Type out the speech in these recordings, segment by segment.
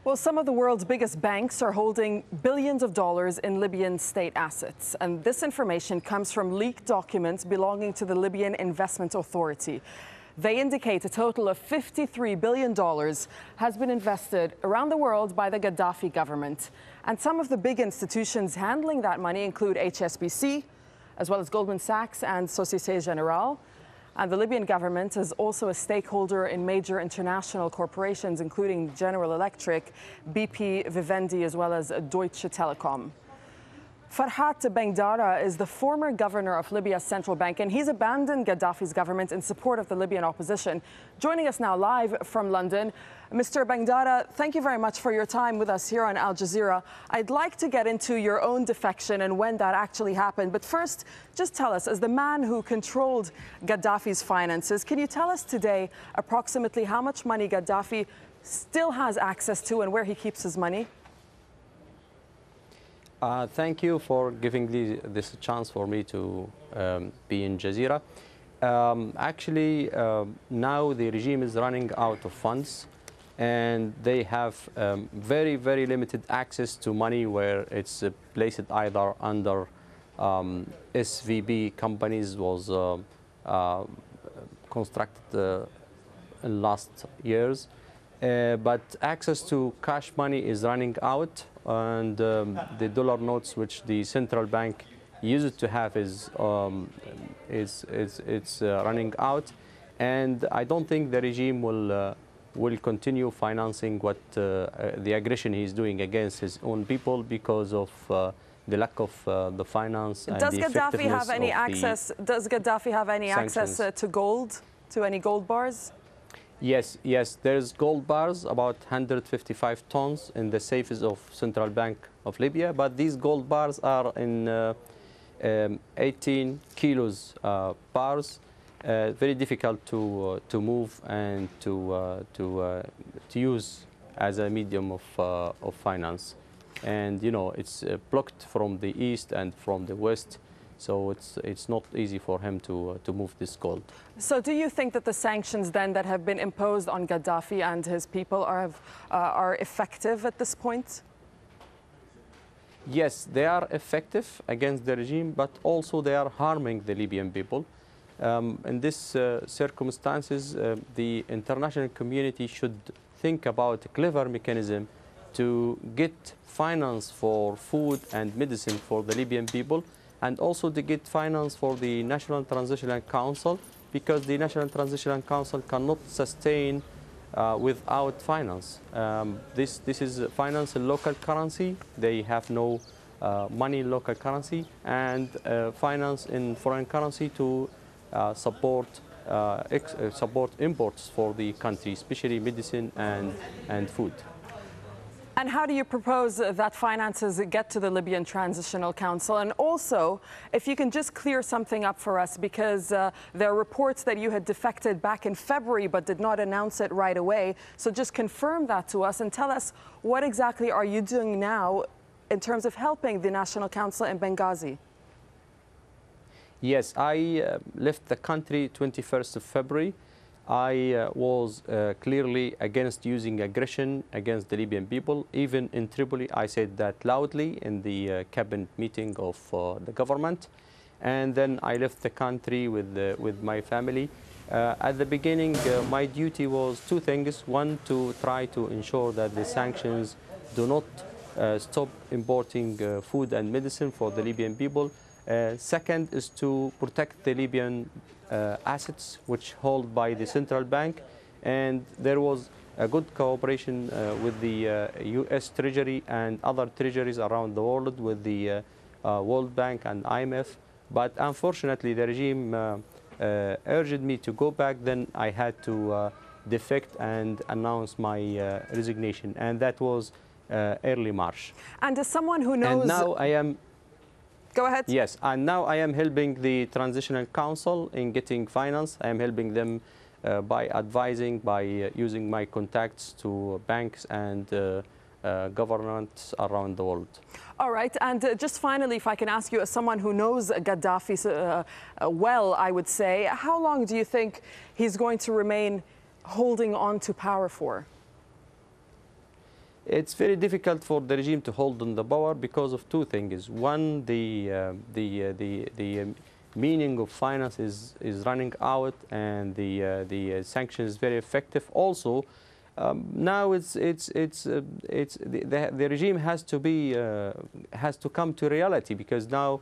Well, some of the world's biggest banks are holding billions of dollars in Libyan state assets. And this information comes from leaked documents belonging to the Libyan Investment Authority. They indicate a total of $53 billion has been invested around the world by the Gaddafi government. And some of the big institutions handling that money include HSBC, as well as Goldman Sachs and Société Générale. And the Libyan government is also a stakeholder in major international corporations, including General Electric, BP, Vivendi, as well as Deutsche Telekom. Farhat Bengdara is the former governor of Libya's central bank, and he's abandoned Gaddafi's government in support of the Libyan opposition. Joining us now live from London, Mr. Bengdara, thank you very much for your time with us here on Al Jazeera. I'd like to get into your own defection and when that actually happened. But first, just tell us, as the man who controlled Gaddafi's finances, can you tell us today approximately how much money Gaddafi still has access to and where he keeps his money? Thank you for giving this chance for me to be in Jazeera. Actually, now the regime is running out of funds, and they have very, very limited access to money where it's placed either under SVB companies was constructed in last years. But access to cash money is running out, and the dollar notes which the central bank used to have is running out, and I don't think the regime will continue financing what the aggression he's doing against his own people because of the lack of the finance. And does the Gaddafi have any access? Does Gaddafi have any access to gold, to any gold bars? Yes, there's gold bars, about 155 tons in the safes of Central Bank of Libya, but these gold bars are in 18 kilos bars, very difficult to move and to use as a medium of finance. And you know, it's blocked from the east and from the west. So it's not easy for him to move this gold. So do you think that the sanctions then that have been imposed on Gaddafi and his people are effective at this point? Yes, they are effective against the regime, but also they are harming the Libyan people. In these circumstances, the international community should think about a clever mechanism to get finance for food and medicine for the Libyan people, and also to get finance for the National Transitional Council, because the National Transitional Council cannot sustain without finance. This is finance in local currency. They have no money in local currency, and finance in foreign currency to support imports for the country, especially medicine and food. And how do you propose that finances get to the Libyan Transitional Council? And also, if you can just clear something up for us, because there are reports that you had defected back in February but did not announce it right away. So just confirm that to us and tell us what exactly are you doing now in terms of helping the National Council in Benghazi? Yes, I left the country 21st of February. I was clearly against using aggression against the Libyan people. Even in Tripoli, I said that loudly in the cabinet meeting of the government. And then I left the country with my family. At the beginning, my duty was two things. One, to try to ensure that the sanctions do not stop importing food and medicine for the Libyan people. Second is to protect the Libyan assets which held by the central bank, and there was a good cooperation with the U.S. Treasury and other treasuries around the world, with the World Bank and IMF. But unfortunately, the regime urged me to go back. Then I had to defect and announce my resignation, and that was early March. And as someone who knows... And now I am... Go ahead. Yes, and now I am helping the Transitional Council in getting finance. I am helping them by advising, by using my contacts to banks and governments around the world. All right, and just finally, if I can ask you, as someone who knows Gaddafi well, I would say, how long do you think he's going to remain holding on to power for? It's very difficult for the regime to hold on the power because of two things. One, the meaning of finance is running out, and the sanction is very effective. Also, now the regime has to come to reality, because now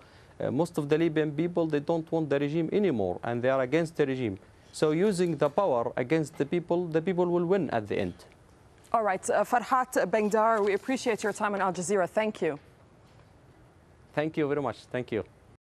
most of the Libyan people, they don't want the regime anymore, and they are against the regime. So using the power against the people will win at the end. All right, Farhat Bengdara, we appreciate your time on Al Jazeera. Thank you. Thank you very much. Thank you.